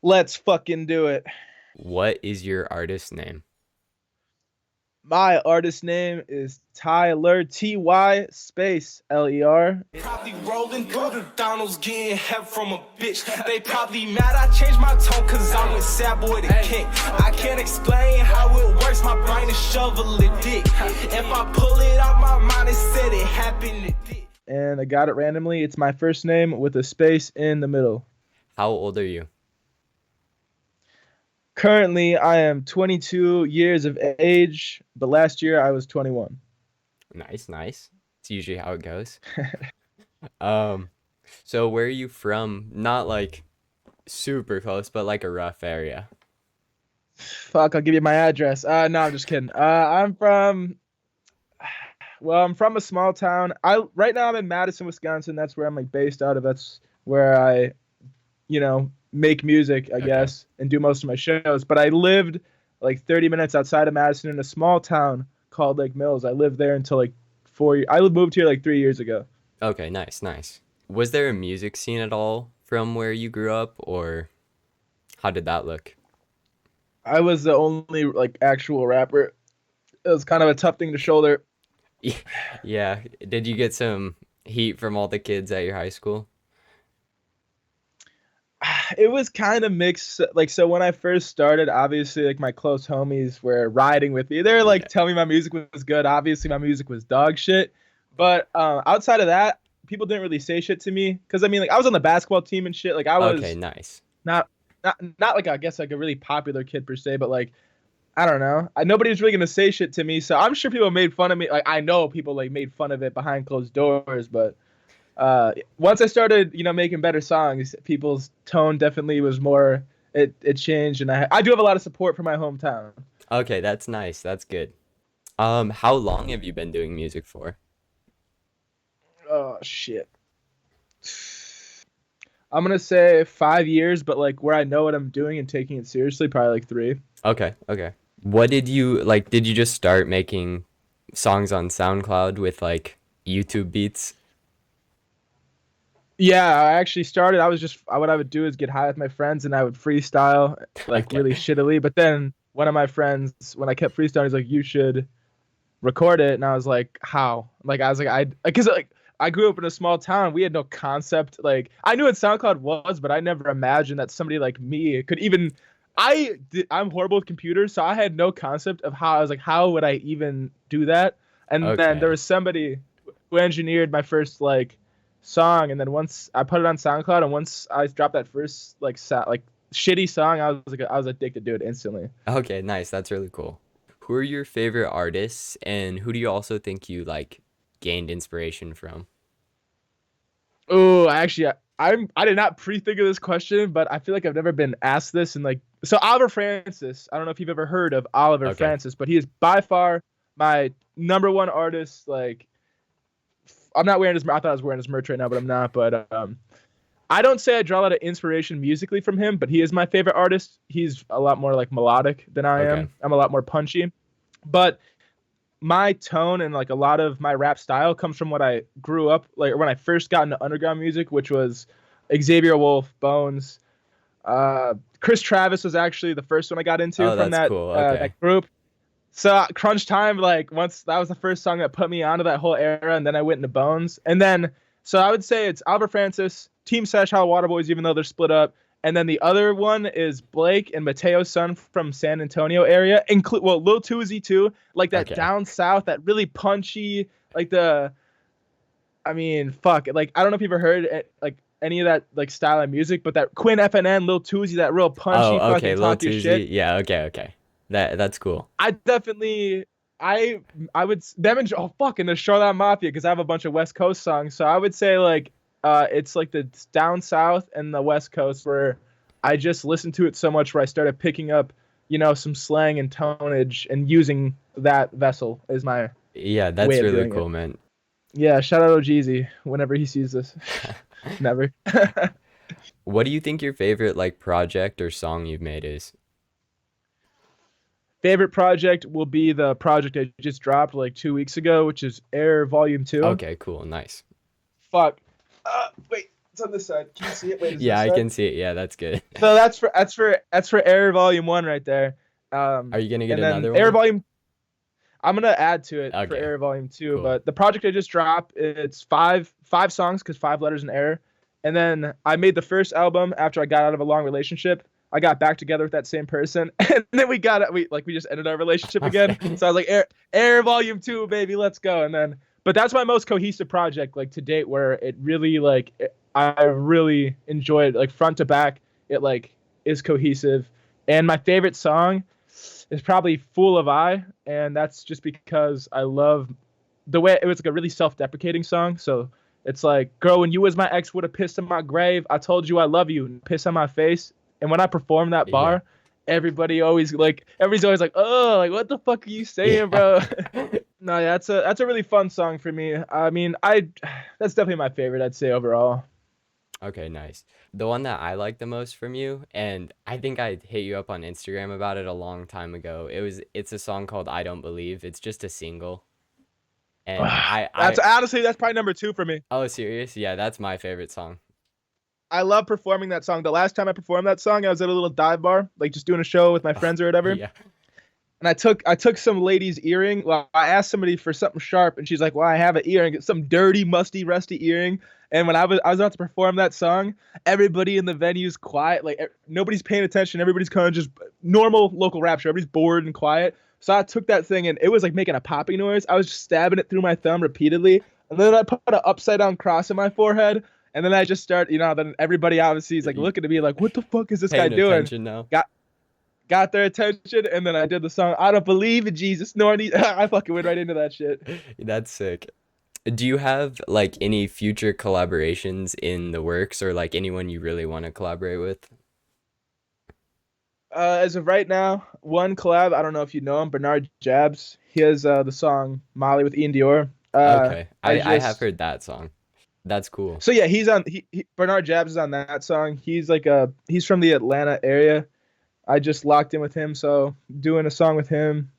Let's fucking do it. What is your artist name? My artist name is Ty Ler, Ty space Ler. Probably rolling through the Donalds, getting help from a bitch. They probably mad I changed my tone cause I went sad boy to king. I can't explain how it works, my brain is shoveling dick. If I pull it out my mind, it said it happened to dick. And I got it randomly. It's my first name with a space in the middle. How old are you? Currently, I am 22 years of age, but last year I was 21. Nice, nice. It's usually how it goes. Um, so where are you from? Not like super close, but like a rough area. Fuck, I'll give you my address. No, I'm just kidding. I'm from a small town. I right now I'm in Madison, Wisconsin. That's where I'm like based out of. That's where I, make music, I Okay. guess, and do most of my shows. But I lived like 30 minutes outside of Madison in a small town called Lake Mills. I lived there until like 4 years. I moved here like 3 years ago. Okay, nice, nice. Was there a music scene at all from where you grew up, or how did that look? I was the only like actual rapper. It was kind of a tough thing to shoulder. Yeah. Did you get some heat from all the kids at your high school? It was kind of mixed. Like, so when I first started, obviously, like my close homies were riding with me. They're like Yeah. telling me my music was good. Obviously, my music was dog shit. But outside of that, people didn't really say shit to me because I mean, like I was on the basketball team and shit. Like I Okay, was nice. not not like I guess like a really popular kid per se, but like I don't know. Nobody was really gonna say shit to me, so I'm sure people made fun of me. Like I know people like made fun of it behind closed doors, but once I started, making better songs, people's tone definitely was more. It changed, and I do have a lot of support from my hometown. Okay, that's nice. That's good. How long have you been doing music for? Oh shit. I'm gonna say 5 years, but like where I know what I'm doing and taking it seriously, probably like three. Okay, okay. What did you like? Did you just start making songs on SoundCloud with like YouTube beats? Yeah, I actually started. I was just what I would do is get high with my friends and I would freestyle like Okay. really shittily. But then one of my friends, when I kept freestyling, he's like, "You should record it," and I was like, "How?" Like I was like, I because like I grew up in a small town. We had no concept. Like I knew what SoundCloud was, but I never imagined that somebody like me could even. I'm horrible with computers, so I had no concept of how. I was like, how would I even do that? And then there Okay. was somebody who engineered my first like song, and then once I put it on SoundCloud, and once I dropped that first like shitty song, I was addicted to it instantly. Okay, nice. That's really cool. Who are your favorite artists and who do you also think you like gained inspiration from? Oh, I did not pre-think of this question, but I feel like I've never been asked this. And like, so Oliver Francis, I don't know if you've ever heard of Oliver Okay. Francis, but he is by far my number one artist. Like, I'm not wearing his. I thought I was wearing his merch right now, but I'm not. But I don't say I draw a lot of inspiration musically from him, but he is my favorite artist. He's a lot more like melodic than I Okay. am. I'm a lot more punchy, but my tone and like a lot of my rap style comes from what I grew up like when I first got into underground music, which was Xavier Wolf, Bones. Chris Travis was actually the first one I got into Oh, from that's that cool. that Okay. group. So Crunch Time, like once that was the first song that put me onto that whole era, and then I went into Bones, and then so I would say it's Albert Francis, Team Sesh, How Waterboys, even though they're split up, and then the other one is Blake and Mateo's son from San Antonio area, include well Lil Tuzi too, like that Okay. down south, that really punchy, like the I mean fuck, like I don't know if you've ever heard it, like any of that like style of music, but that Quinn FNN, Lil Tuzi, that real punchy Oh, okay. fucking Lil talk your shit. Tuzi. Yeah, okay, okay. That's cool. I definitely I I would them and oh fuck and the Shoreline Mafia because I have a bunch of West Coast songs. So I would say like it's like the down south and the West Coast where I just listened to it so much where I started picking up, some slang and tonnage and using that vessel as my Yeah, way that's of really doing it. cool, man. Yeah, shout out Jeezy whenever he sees this. Never. What do you think your favorite like project or song you've made is? Favorite project will be the project I just dropped like 2 weeks ago, which is Air Volume 2. Okay, cool. Nice. Fuck. Wait. It's on this side. Can you see it? Wait, is Yeah, this I side? can see it. Yeah, that's good. So that's for Air Volume 1 right there. Are you gonna get And then another Air one? Volume. I'm gonna add to it for Okay, Air Volume 2, cool. but the project I just dropped, it's five songs because 5 letters in Air. And then I made the first album after I got out of a long relationship. I got back together with that same person, and then we just ended our relationship again. Okay. So I was like, Air Volume 2, baby, let's go. And then, but that's my most cohesive project like to date, where it really I really enjoyed like front to back. It like is cohesive, and my favorite song is probably Fool of I, and that's just because I love the way it was like a really self-deprecating song. So it's like, girl, when you was my ex would have pissed in my grave, I told you I love you and piss on my face. And when I perform that Yeah. bar, everybody's always like, oh, like what the fuck are you saying, Yeah. bro? No, yeah, that's a really fun song for me. I mean, that's definitely my favorite, I'd say overall. Okay, nice. The one that I like the most from you, and I think I hit you up on Instagram about it a long time ago. It's a song called I Don't Believe. It's just a single. And That's honestly that's probably number 2 for me. oh, serious? Yeah, that's my favorite song. I love performing that song. The last time I performed that song, I was at a little dive bar, like just doing a show with my friends or whatever. Yeah. And I took some lady's earring. Well, I asked somebody for something sharp, and she's like, "Well, I have an earring. It's some dirty, musty, rusty earring." And when I was about to perform that song, everybody in the venue's quiet, like nobody's paying attention. Everybody's kind of just normal local rap show. Everybody's bored and quiet. So I took that thing, and it was like making a popping noise. I was just stabbing it through my thumb repeatedly, and then I put an upside down cross in my forehead. And then I just start, then everybody obviously is like looking at me like, what the fuck is this guy Paying doing? attention now. Got their attention, and then I did the song, I Don't Believe in Jesus, nor need. I fucking went right into that shit. That's sick. Do you have like any future collaborations in the works or like anyone you really want to collaborate with? As of right now, one collab, I don't know if you know him, Bernard Jabs. He has the song Molly with Ian Dior. Okay. I I have just heard that song. That's cool. So yeah, Bernard Jabs is on that song. He's from the Atlanta area. I just locked in with him, so doing a song with him.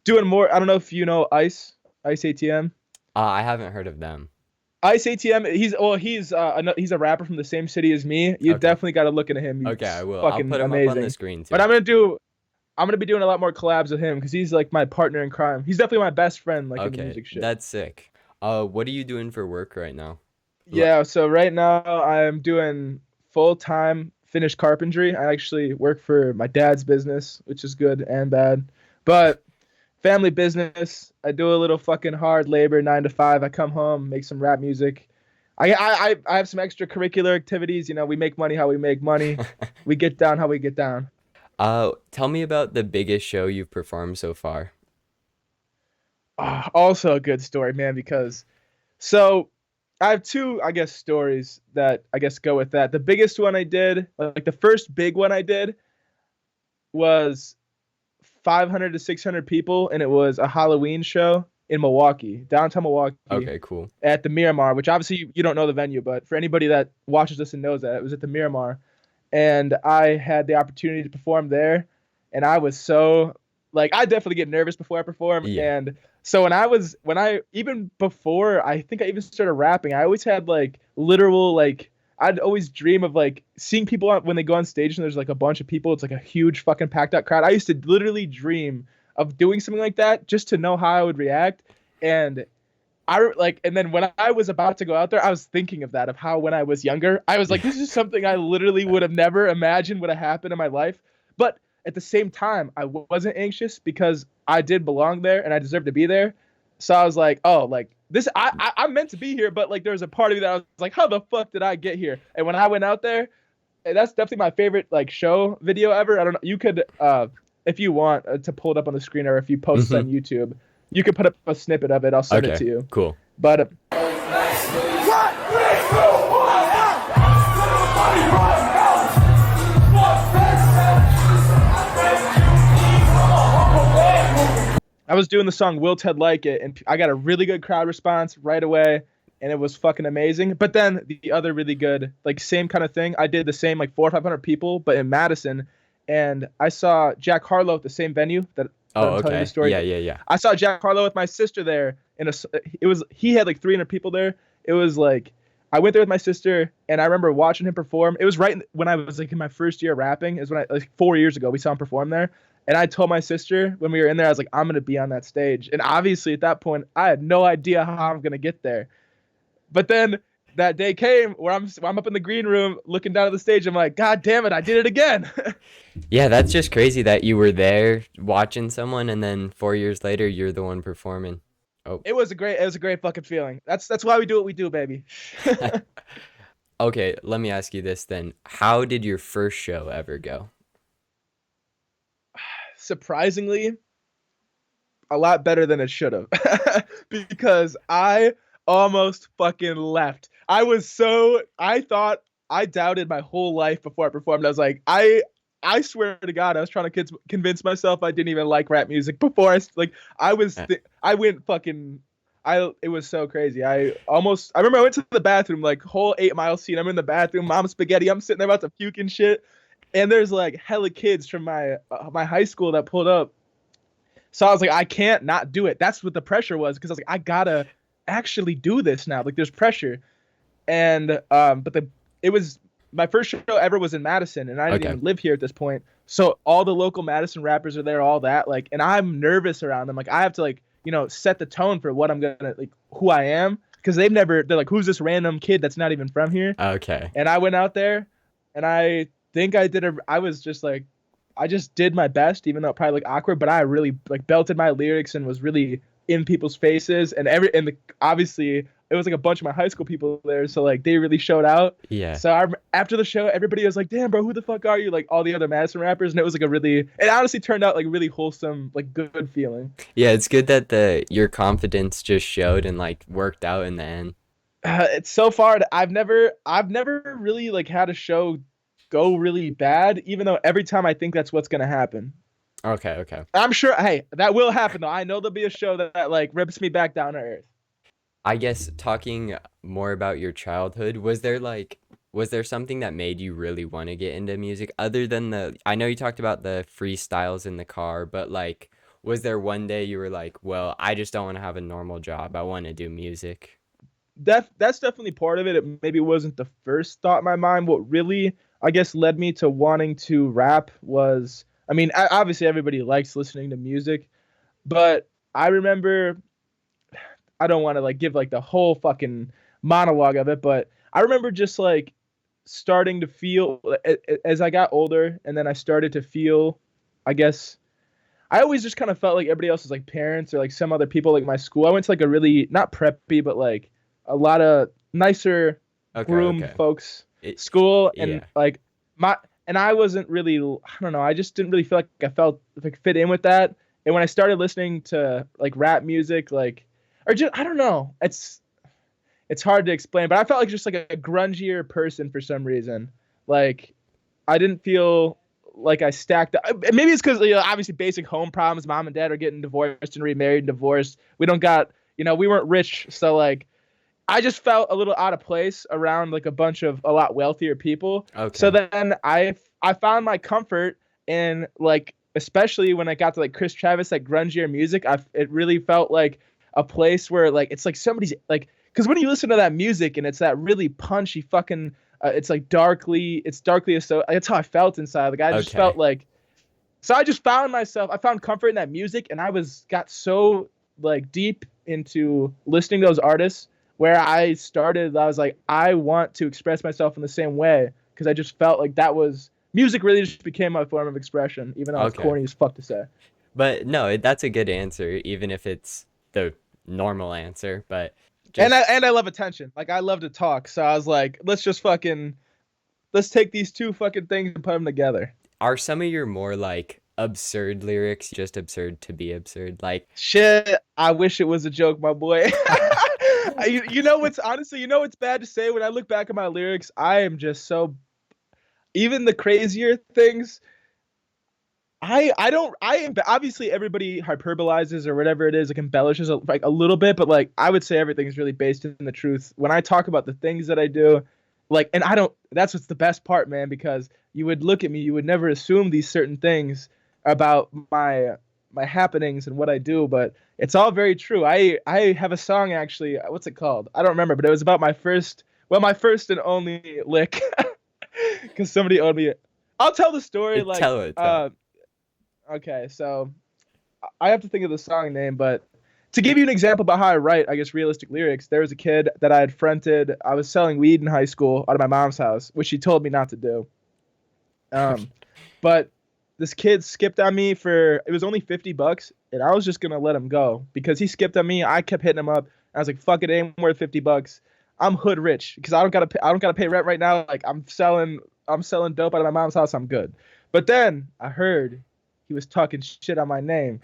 Doing more. I don't know if you know Ice ATM. I haven't heard of them. Ice ATM. He's a rapper from the same city as me. You Okay. definitely got to look into him. He's Okay, I will. I'll fucking put him amazing. up on the screen too. But I'm gonna be doing a lot more collabs with him because he's like my partner in crime. He's definitely my best friend, like in the Okay, music shit. that's sick. What are you doing for work right now? Yeah, so right now I'm doing full-time finished carpentry. I actually work for my dad's business, which is good and bad. But family business, I do a little fucking hard labor, 9 to 5. I come home, make some rap music. I have some extracurricular activities. We make money how we make money. We get down how we get down. Tell me about the biggest show you've performed so far. Also a good story, man, because so I have two, I guess, stories that I guess go with that. The biggest one I did, like the first big one I did was 500 to 600 people, and it was a Halloween show in Milwaukee, downtown Milwaukee. Okay, cool. At the Miramar, which obviously you don't know the venue, but for anybody that watches this and knows that, it was at the Miramar. And I had the opportunity to perform there, and I was so, like, I definitely get nervous before I perform. Yeah. And so even before I think I even started rapping, I always had like literal, like, I'd always dream of like seeing people when they go on stage and there's like a bunch of people. It's like a huge fucking packed out crowd. I used to literally dream of doing something like that just to know how I would react. And and then when I was about to go out there, I was thinking of that, of how when I was younger, I was like, this is something I literally would have never imagined would have happened in my life. But at the same time, I wasn't anxious because I did belong there and I deserved to be there. So I was like, oh, like this, I'm meant to be here. But like, there was a part of me that I was like, how the fuck did I get here? And when I went out there, that's definitely my favorite like show video ever. I don't know. You could, if you want to pull it up on the screen, or if you post it on YouTube, you could put up a snippet of it. I'll send it to you. Cool. But I was doing the song Will Ted Like It, and I got a really good crowd response right away, and it was fucking amazing. But then the other really good, like same kind of thing, I did the same like 400 or 500 people, but in Madison, and I saw Jack Harlow at the same venue that I'm telling you the story. Yeah. I saw Jack Harlow with my sister there, and he had like 300 people there. It was like, I went there with my sister, and I remember watching him perform. It was right when I was like in my first year rapping. Is when I like 4 years ago we saw him perform there, and I told my sister when we were in there, I was like, I'm gonna be on that stage. And obviously at that point, I had no idea how I'm gonna get there. But then that day came where I'm up in the green room looking down at the stage. I'm like, God damn it, I did it again. Yeah, that's just crazy that you were there watching someone and then 4 years later you're the one performing. Oh. It was a great fucking feeling. That's why we do what we do, baby. Okay, let me ask you this then. How did your first show ever go? Surprisingly, a lot better than it should have. Because I almost fucking left. I doubted my whole life before I performed. I was like, I swear to God, I was trying to convince myself I didn't even like rap music before I went fucking. It was so crazy. I remember I went to the bathroom, like whole 8 Mile scene. I'm in the bathroom, mom spaghetti. I'm sitting there about to puke and shit. And there's like hella kids from my high school that pulled up. So I was like, I can't not do it. That's what the pressure was, because I was like, I gotta actually do this now. Like there's pressure. And it was my first show ever was in Madison, and I didn't even live here at this point. So all the local Madison rappers are there, all that, like, and I'm nervous around them. Like I have to like, set the tone for what I'm gonna like, who I am, because they're like, who's this random kid that's not even from here? Okay. And I went out there, and I think I just did my best, even though it probably looked awkward, but I really like belted my lyrics and was really in people's faces, and obviously it was like a bunch of my high school people there, so like they really showed out. Yeah. So after the show, everybody was like, "Damn, bro, who the fuck are you?" Like all the other Madison rappers, and it was like it honestly turned out like really wholesome, like good feeling. Yeah, it's good that your confidence just showed and like worked out in the end. It's so far I've never really like had a show go really bad, even though every time I think that's what's gonna happen. Okay. I'm sure, hey, that will happen though. I know there'll be a show that like rips me back down to earth. I guess talking more about your childhood, was there something that made you really want to get into music other than I know you talked about the freestyles in the car, but like, was there one day you were like, well, I just don't want to have a normal job. I want to do music. That's definitely part of it. It maybe wasn't the first thought in my mind. What really, I guess, led me to wanting to rap was, I mean, obviously everybody likes listening to music, but I remember, I don't want to like give like the whole fucking monologue of it, but I remember just like starting to feel as I got older, and then I started to feel, I guess, I always just kind of felt like everybody else's like parents or like some other people, like my school. I went to like a really not preppy, but like a lot of nicer groomed folks school, and like I wasn't really, I don't know, I just didn't really feel like I felt like fit in with that. And when I started listening to like rap music, like, or just, I don't know, it's hard to explain, but I felt like just like a grungier person for some reason. Like I didn't feel like I stacked up. Maybe it's because obviously basic home problems. Mom and dad are getting divorced and remarried and divorced. We don't got, we weren't rich, so like I just felt a little out of place around like a bunch of a lot wealthier people. Okay. So then I found my comfort in like, especially when I got to like Chris Travis, like grungier music. It really felt like a place where like it's like somebody's like, because when you listen to that music and it's that really punchy fucking it's darkly so that's how I felt inside. Like I just felt like, so I just found I found comfort in that music, and I got so like deep into listening to those artists where I was like, I want to express myself in the same way, because I just felt like that was music really just became my form of expression, even though it's corny as fuck to say. But no, that's a good answer, even if it's the normal answer. But and I love attention. Like I love to talk, so I was like, let's take these two fucking things and put them together. Are some of your more like absurd lyrics just absurd to be absurd? Like shit, I wish it was a joke, my boy. What's bad to say? When I look back at my lyrics, I am just so, even the crazier things, I am obviously everybody hyperbolizes or whatever it is, like embellishes like a little bit, but like I would say everything is really based in the truth. When I talk about the things that I do, like, and that's what's the best part, man, because you would look at me, you would never assume these certain things about my happenings and what I do, but it's all very true. I have a song, actually, what's it called? I don't remember, but it was about my first, Well, my first and only lick, because somebody owed me it. I'll tell the story. Like, Tell it. okay, so I have to think of the song name, but to give you an example about how I write, I guess, realistic lyrics, there was a kid that I had fronted. I was selling weed in high school out of my mom's house, which she told me not to do. But this kid skipped on me it was only $50, and I was just gonna let him go because he skipped on me. I kept hitting him up. I was like, "Fuck it, ain't worth $50. I'm hood rich because I don't gotta pay rent right now. Like I'm selling dope out of my mom's house. I'm good." But then I heard he was talking shit on my name.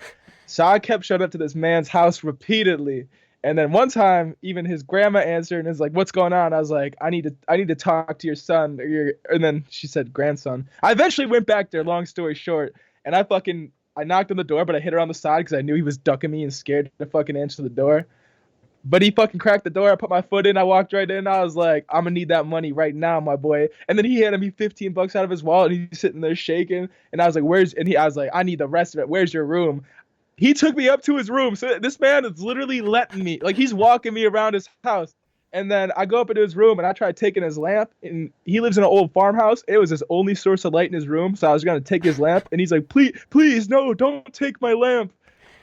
So I kept showing up to this man's house repeatedly. And then one time, even his grandma answered and is like, "What's going on?" I was like, I need to talk to your son." And then she said, "Grandson." I eventually went back there, long story short, and I knocked on the door, but I hit her on the side because I knew he was ducking me and scared to fucking answer the door. But he fucking cracked the door. I put my foot in. I walked right in. I was like, "I'm gonna need that money right now, my boy." And then he handed me $15 out of his wallet, and he's sitting there shaking. And I was like, I was like, "I need the rest of it. Where's your room?" He took me up to his room. So this man is literally letting me, like, he's walking me around his house. And then I go up into his room and I tried taking his lamp. And he lives in an old farmhouse. It was his only source of light in his room. So I was gonna take his lamp, and he's like, "Please, no, don't take my lamp."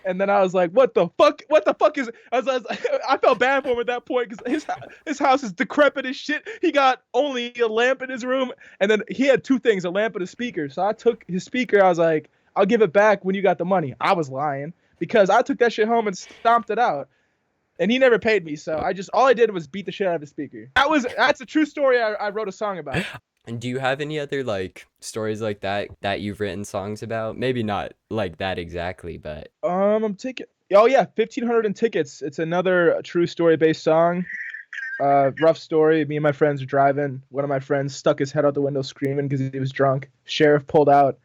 And then I was like, "What the fuck? What the fuck is?" I felt bad for him at that point because his house is decrepit as shit. He got only a lamp in his room, and then he had two things: a lamp and a speaker. So I took his speaker. I was like, "I'll give it back when you got the money." I was lying because I took that shit home and stomped it out, and he never paid me. So all I did was beat the shit out of his speaker. That's a true story. I wrote a song about. And do you have any other like stories like that you've written songs about? Maybe not like that exactly, but I'm taking. Oh yeah, 1,500 in tickets. It's another true story based song. Rough story. Me and my friends were driving. One of my friends stuck his head out the window screaming because he was drunk. Sheriff pulled out,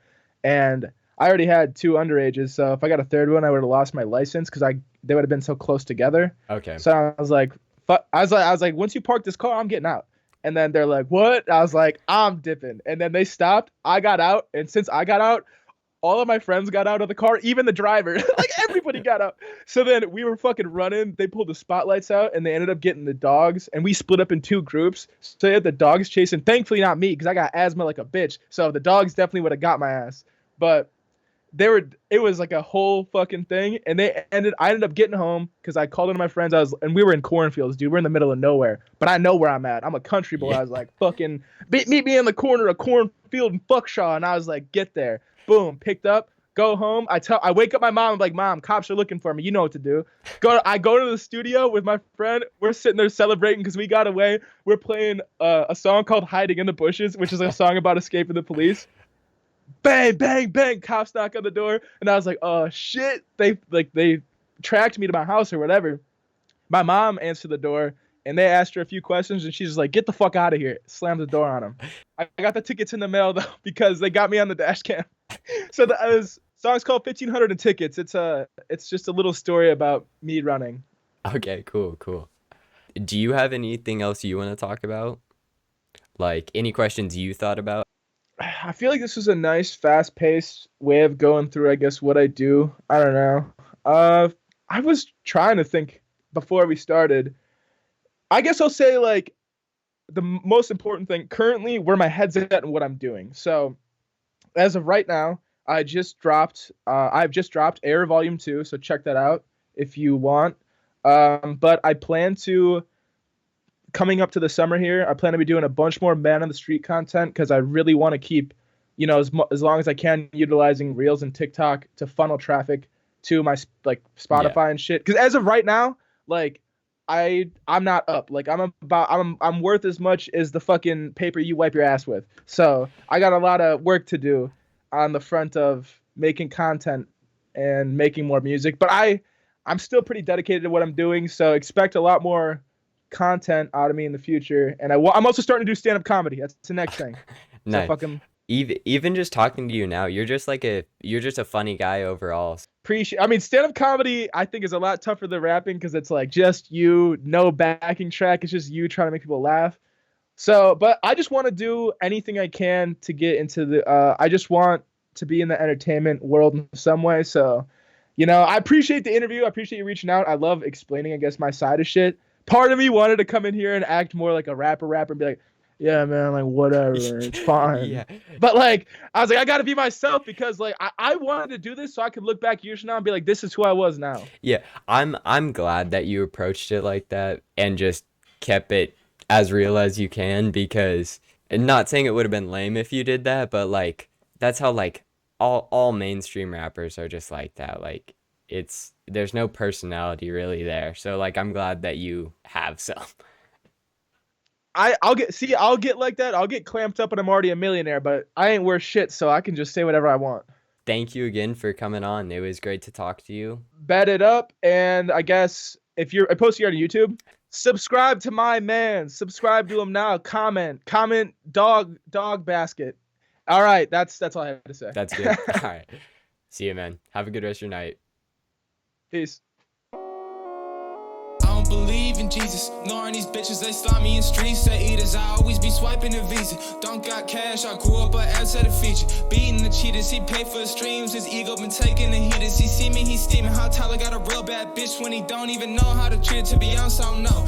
and I already had 2 underages. So if I got a third one, I would have lost my license because they would have been so close together. okay. So I was like, fuck. I was like, once you park this car, I'm getting out. And then they're like, "What?" I was like, "I'm dipping." And then they stopped. I got out. And since I got out, all of my friends got out of the car, even the driver. Like, everybody got out. So then we were fucking running. They pulled the spotlights out, and they ended up getting the dogs. And we split up in 2 groups. So they had the dogs chasing. Thankfully, not me, because I got asthma like a bitch. So the dogs definitely would have got my ass. But it was like a whole fucking thing, and I ended up getting home because I called one of my friends. And we were in cornfields, dude. We're in the middle of nowhere, but I know where I'm at. I'm a country boy. Yeah. I was like, fucking meet me in the corner of cornfield and Buckshaw, and I was like, get there. Boom, picked up, go home. I wake up my mom. I'm like, "Mom, cops are looking for me. You know what to do." I go to the studio with my friend. We're sitting there celebrating because we got away. We're playing a song called "Hiding in the Bushes," which is a song about escaping the police. Bang, bang, bang. Cops knock on the door, and I was like, "Oh shit!" They tracked me to my house or whatever. My mom answered the door, and they asked her a few questions, and she's just like, "Get the fuck out of here!" Slammed the door on them. I got the tickets in the mail though because they got me on the dash cam. So the song's called 1,500 in tickets. It's just a little story about me running. Okay, cool. Do you have anything else you want to talk about? Like any questions you thought about? I feel like this was a nice, fast-paced way of going through, I guess, what I do. I don't know. I was trying to think before we started. I guess I'll say, like, the most important thing currently, where my head's at and what I'm doing. So, as of right now, I've just dropped Air Volume 2, so check that out if you want. But I plan to, coming up to the summer here, I plan to be doing a bunch more man on the street content because I really want to keep, as long as I can, utilizing Reels and TikTok to funnel traffic to my like Spotify and shit. Because as of right now, like I'm not up. Like I'm worth as much as the fucking paper you wipe your ass with. So I got a lot of work to do on the front of making content and making more music. But I'm still pretty dedicated to what I'm doing. So expect a lot more content out of me in the future. And I'm also starting to do stand-up comedy. That's the next thing. Nice. So fucking even just talking to you now, you're just a funny guy overall. I mean, stand-up comedy I think is a lot tougher than rapping because it's like just you, no backing track. It's just you trying to make people laugh. So, but I just want to do anything I can to get into the I just want to be in the entertainment world in some way. So, I appreciate the interview. I appreciate you reaching out. I love explaining, I guess, my side of shit. part of me wanted to come in here and act more like a rapper and be like, yeah, man, like whatever, it's fine. Yeah. But like, I was like, I gotta be myself because like I wanted to do this so I could look back years from now and be like, this is who I was now. Yeah, I'm glad that you approached it like that and just kept it as real as you can, because, and not saying it would have been lame if you did that, but like that's how like all mainstream rappers are just like that. Like there's no personality really there. So like I'm glad that you have some. I'll get like that. I'll get clamped up when I'm already a millionaire, but I ain't worth shit, so I can just say whatever I want. Thank you again for coming on. It was great to talk to you. Bet it up, and I guess if I post here on YouTube, subscribe to my man. Subscribe to him now. Comment, dog basket. All right, that's all I have to say. That's good. All right. See you, man. Have a good rest of your night. Peace. I don't believe in Jesus, ignoring these bitches, they slime me in streets. They eaters, I always be swiping a visa. Don't got cash, I grew up, but ass at a feature. Beating the cheaters, he paid for the streams. His ego been taking the heaters. He see me, he steaming. How Tyler got a real bad bitch when he don't even know how to treat her. To be honest, I don't know.